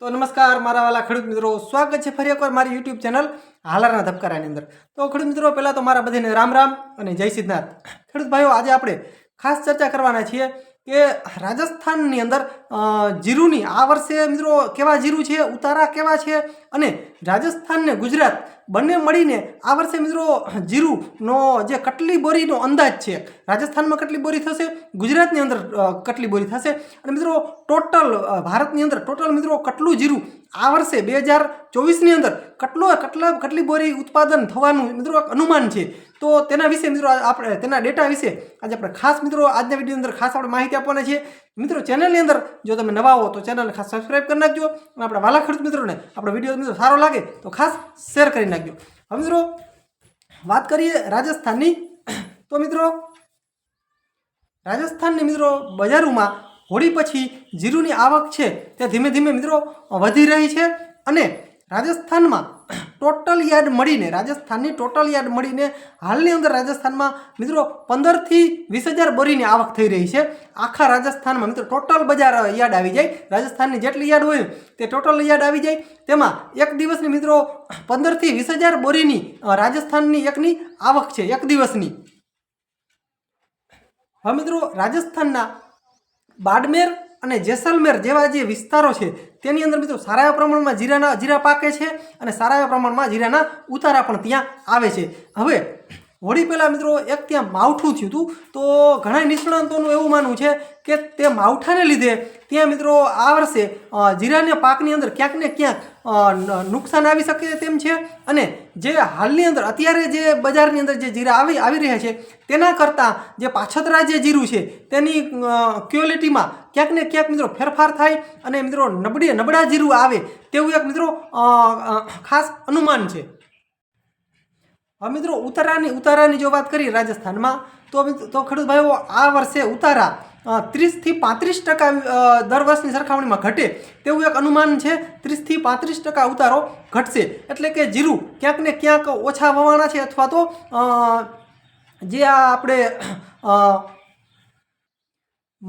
તો નમસ્કાર મારા વાલા ખેડૂત મિત્રો, સ્વાગત છે ફરી એકવાર મારી યુટ્યુબ ચેનલ હાલારના ધબકારાની અંદર। તો ખેડૂત મિત્રો, પહેલાં તો મારા બધાને રામ રામ અને જય સિદ્ધનાથ। ખેડૂત ભાઈઓ, આજે આપણે ખાસ ચર્ચા કરવાના છીએ કે રાજસ્થાનની અંદર જીરુની આ વર્ષે મિત્રો કેવા જીરું છે, ઉતારા કેવા છે અને રાજસ્થાન ને ગુજરાત બંને મળીને આ વર્ષે મિત્રો જીરુનો જે કટલી બોરીનો અંદાજ છે, રાજસ્થાનમાં કેટલી બોરી થશે, ગુજરાતની અંદર કેટલી બોરી થશે અને મિત્રો ટોટલ ભારતની અંદર ટોટલ મિત્રો કેટલું જીરું આ વર્ષે 2024ની અંદર કેટલી બોરી ઉત્પાદન થવાનું મિત્રો એક અનુમાન છે। તો તેના વિશે મિત્રો આપણે તેના ડેટા વિશે આજે આપણે ખાસ મિત્રો આજના વિડીયો અંદર ખાસ આપણે માહિતી આપવાના છે। મિત્રો ચેનલની અંદર જો તમે નવા હો તો ચેનલને ખાસ સબસ્ક્રાઇબ કરી નાખજો અને આપણા વાલા ખેડૂત મિત્રોને આપણો વિડીયો મિત્રો સારો લાગે તો ખાસ શેર કરી નાખજો। હવે મિત્રો વાત કરીએ રાજસ્થાનની। તો મિત્રો રાજસ્થાનની મિત્રો બજારોમાં હોળી પછી જીરુની આવક છે તે ધીમે ધીમે મિત્રો વધી રહી છે અને રાજસ્થાનમાં ટોટલ યાર્ડ મળીને રાજસ્થાનની ટોટલ યાર્ડ મળીને હાલની અંદર રાજસ્થાનમાં મિત્રો 15 થી 20,000 બોરીની આવક થઈ રહી છે। આખા રાજસ્થાનમાં મિત્રો ટોટલ બજાર યાર્ડ આવી જાય, રાજસ્થાનની જેટલી યાર્ડ હોય તે ટોટલ યાર્ડ આવી જાય, તેમાં એક દિવસની મિત્રો 15 થી 20,000 બોરીની રાજસ્થાનની એકની આવક છે એક દિવસની। હવે મિત્રો રાજસ્થાનના બાડમેર અને જેસલમેર જેવા જે વિસ્તારો છે તેની અંદર મિત્રો સારા એવા પ્રમાણમાં જીરા પાકે છે અને સારા એવા પ્રમાણમાં જીરાના ઉતારા પણ ત્યાં આવે છે। હવે હોળી પહેલાં મિત્રો એક ત્યાં માવઠું થયું હતું, તો ઘણા નિષ્ણાતોનું એવું માનવું છે કે તે માવઠાને લીધે ત્યાં મિત્રો આ વર્ષે જીરાના પાકની અંદર ક્યાંક ને ક્યાંક નુકસાન આવી શકે તેમ છે અને જે હાલની અંદર અત્યારે જે બજારની અંદર જે જીરા આવી રહ્યા છે તેના કરતાં જે પાછતરા જે જીરું છે તેની ક્વોલિટીમાં ક્યાંક ને ક્યાંક મિત્રો ફેરફાર થાય અને મિત્રો નબળા જીરું આવે તેવું એક મિત્રો ખાસ અનુમાન છે। હવે મિત્રો ઉતારાની જો વાત કરીએ રાજસ્થાનમાં તો ખેડૂત ભાઈઓ આ વર્ષે ઉતારા 30 થી 35% દર વર્ષની સરખામણીમાં ઘટે તેવું એક અનુમાન છે। 30 થી 35% ઉતારો ઘટશે એટલે કે જીરું ક્યાંક ને ક્યાંક ઓછા વવાણા છે અથવા તો જે આ આપણે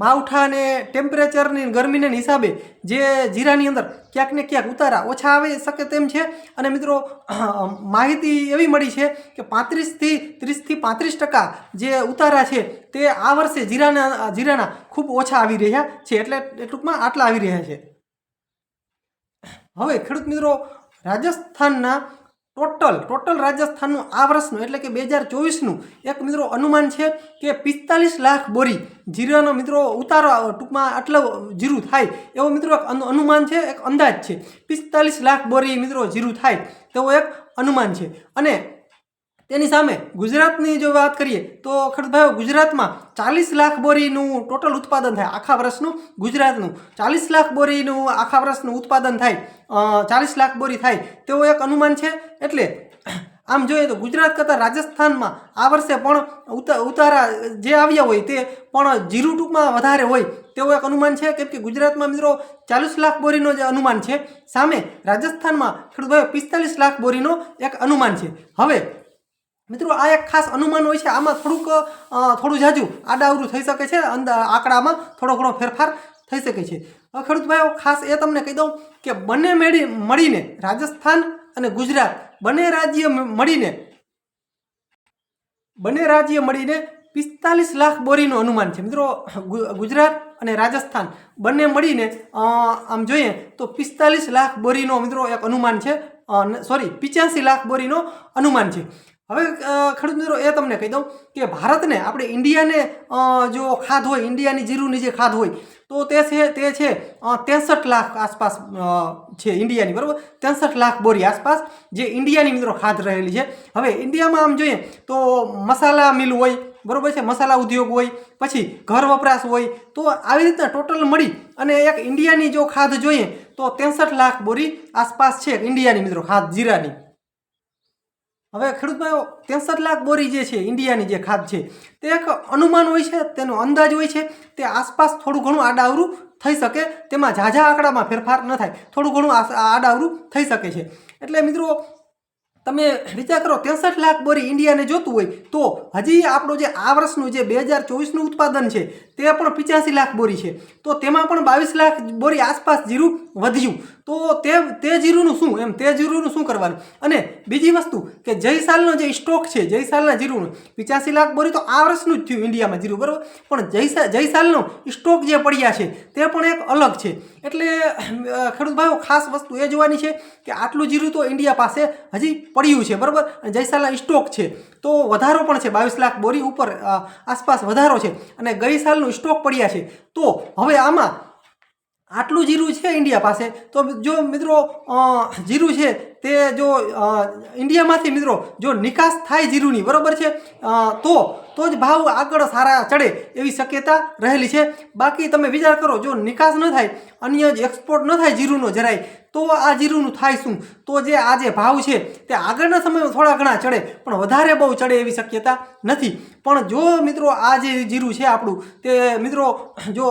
માવઠા ને ટેમ્પરેચરની ગરમીને હિસાબે જે જીરાની અંદર ક્યાંક ને ક્યાંક ઉતારા ઓછા આવી શકે તેમ છે અને મિત્રો માહિતી એવી મળી છે કે 30 થી 35% જે ઉતારા છે તે આ વર્ષે જીરાના ખૂબ ઓછા આવી રહ્યા છે, એટલે ટૂંકમાં આટલા આવી રહ્યા છે। હવે ખેડૂત મિત્રો રાજસ્થાનના ટોટલ રાજસ્થાનનું આ વર્ષનું એટલે કે 2024નું એક મિત્રો અનુમાન છે કે 45 લાખ બોરી જીરાનો મિત્રો ઉતારો ટૂંકમાં આટલું જીરું થાય એવો મિત્રો એક અનુમાન છે, એક અંદાજ છે। 45 લાખ બોરી મિત્રો જીરું થાય તેવો એક અનુમાન છે અને તેની સામે ગુજરાતની જો વાત કરીએ તો ખેડૂત ભાઈઓ ગુજરાતમાં 40 લાખ બોરીનું ટોટલ ઉત્પાદન થાય આખા વર્ષનું। ગુજરાતનું 40 લાખ બોરીનું આખા વર્ષનું ઉત્પાદન થાય, 40 લાખ બોરી થાય તેવો એક અનુમાન છે। એટલે આમ જોઈએ તો ગુજરાત કરતાં રાજસ્થાનમાં આ વર્ષે પણ ઉતારા જે આવ્યા હોય તે પણ જીરું ટૂંકમાં વધારે હોય તેવો એક અનુમાન છે, કેમ કે ગુજરાતમાં મિત્રો 40 લાખ બોરીનો જે અનુમાન છે સામે રાજસ્થાનમાં ખેડૂત ભાઈઓ 45 લાખ બોરીનો એક અનુમાન છે। હવે મિત્રો આ એક ખાસ અનુમાન હોય છે, આમાં થોડું જાજુ આડાઅવરું થઈ શકે છે, આંકડામાં થોડો ઘણો ફેરફાર થઈ શકે છે। હવે ખેડૂત ભાઈઓ ખાસ એ તમને કહી દઉં કે બંને મળીને રાજસ્થાન અને ગુજરાત બંને રાજ્ય મળીને 45 લાખ બોરીનું અનુમાન છે મિત્રો। ગુજરાત અને રાજસ્થાન બંને મળીને આમ જોઈએ તો 45 લાખ બોરીનો મિત્રો એક અનુમાન છે, 85 લાખ બોરીનો અનુમાન છે। હવે ખેડૂત મિત્રો એ તમને કહી દઉં કે ભારતને આપણે ઇન્ડિયાને જો ખાધ હોય, ઇન્ડિયાની જીરુની જે ખાધ હોય તો તે છે 63 લાખ આસપાસ છે ઇન્ડિયાની, બરાબર, 63 લાખ બોરી આસપાસ જે ઇન્ડિયાની મિત્રો ખાધ રહેલી છે। હવે ઇન્ડિયામાં આમ જોઈએ તો મસાલા મિલ હોય, બરાબર છે, મસાલા ઉદ્યોગ હોય, પછી ઘર વપરાશ હોય, તો આવી રીતના ટોટલ મળી અને એક ઇન્ડિયાની જો ખાધ જોઈએ તો 63 લાખ બોરી આસપાસ છે ઇન્ડિયાની મિત્રો ખાધ જીરાની। હવે ખેડૂત ભાઈઓ 63 લાખ બોરી જે છે ઇન્ડિયાની જે ખાધ છે તે એક અનુમાન હોય છે, તેનો અંદાજ હોય છે, તે આસપાસ થોડું ઘણું આડાઅવરું થઈ શકે, તેમાં ઝાઝા આંકડામાં ફેરફાર ન થાય, થોડું ઘણું આડાઅવરું થઈ શકે છે। એટલે મિત્રો તમે વિચાર કરો 63 લાખ બોરી ઇન્ડિયાને જોતું હોય તો હજી આપણું જે આ વર્ષનું જે 2024નું ઉત્પાદન છે તે પણ 85 લાખ બોરી છે, તો તેમાં પણ 22 લાખ બોરી આસપાસ જીરું વધ્યું. તો તે જીરુંનું શું એમ, તે જીરુંનું શું કરવાનું? અને બીજી વસ્તુ કે જય સાલનો જે સ્ટોક છે, જય સાલના જીરુંનો 85 લાખ બોરી તો આ વર્ષનું જ થયું ઇન્ડિયામાં જીરું, બરાબર, પણ જય સાલનો સ્ટોક જે પડ્યા છે તે પણ એક અલગ છે. એટલે ખેડૂત ભાઈઓ ખાસ વસ્તુ એ જોવાની છે કે આટલું જીરું તો ઇન્ડિયા પાસે હજી પડ્યું છે, બરાબર, અને જય સાલના સ્ટોક છે તો વધારો પણ છે, 22 લાખ બોરી ઉપર આસપાસ વધારો છે, અને ગઈ સાલનું સ્ટોક પડ્યા છે. તો હવે આમાં આટલું જીરું છે ઇન્ડિયા પાસે, તો જો મિત્રો જીરું છે તે જો ઇન્ડિયામાંથી મિત્રો જો નિકાસ થાય જીરુંની, બરાબર છે, તો જ ભાવ આગળ સારા ચડે એવી શક્યતા રહેલી છે. બાકી તમે વિચાર કરો, જો નિકાસ ન થાય, અન્ય જ એક્સપોર્ટ ન થાય જીરુંનો જરાય, તો આ જીરુંનું થાય શું? તો જે આ જે ભાવ છે તે આગળના સમયમાં થોડા ઘણા ચડે, પણ વધારે બહુ ચડે એવી શક્યતા નથી. પણ જો મિત્રો આ જે જીરું છે આપણું, તે મિત્રો જો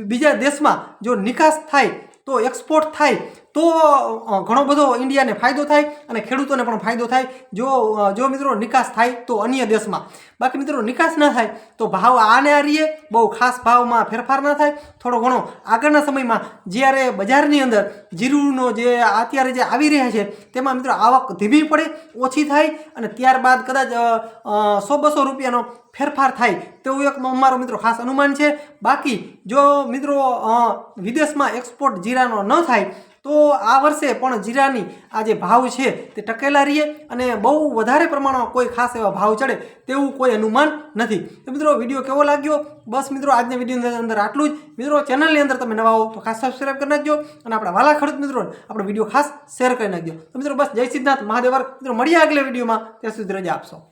બીજા દેશમાં જો નિકાસ થાય, તો એક્સપોર્ટ થાય, તો ઘણો બધો ઇન્ડિયાને ફાયદો થાય અને ખેડૂતોને પણ ફાયદો થાય. જો મિત્રો નિકાસ થાય તો અન્ય દેશમાં. બાકી મિત્રો નિકાસ ના થાય તો ભાવ આને આ રહીએ, બહુ ખાસ ભાવમાં ફેરફાર ના થાય. થોડો ઘણો આગળના સમયમાં જ્યારે બજારની અંદર જીરુંનો જે અત્યારે જે આવી રહ્યા છે તેમાં મિત્રો આવક ધીમી પડે, ઓછી થાય, અને ત્યારબાદ કદાચ 100-200 રૂપિયાનો ફેરફાર થાય તેવું એક અમારો મિત્રો ખાસ અનુમાન છે. બાકી જો મિત્રો વિદેશમાં એક્સપોર્ટ જીરાનો ન થાય તો આ વર્ષે પણ જીરાની આ જે ભાવ છે તે ટકેલા રહીએ અને બહુ વધારે પ્રમાણમાં કોઈ ખાસ એવા ભાવ ચડે તેવું કોઈ અનુમાન નથી. તો મિત્રો વિડીયો કેવો લાગ્યો? બસ મિત્રો આજના વિડીયોની અંદર આટલું જ. મિત્રો ચેનલની અંદર તમે નવા હો તો ખાસ સબસ્ક્રાઈબ કરી નાખજો, અને આપણા વાલા ખેડૂત મિત્રોને આપણો વિડીયો ખાસ શેર કરી નાખજો. તો મિત્રો બસ જય સિદ્ધનાથ મહાદેવ. મિત્રો મળીએ આગલા વિડીયોમાં, ત્યાં સુધી રજા આપશો.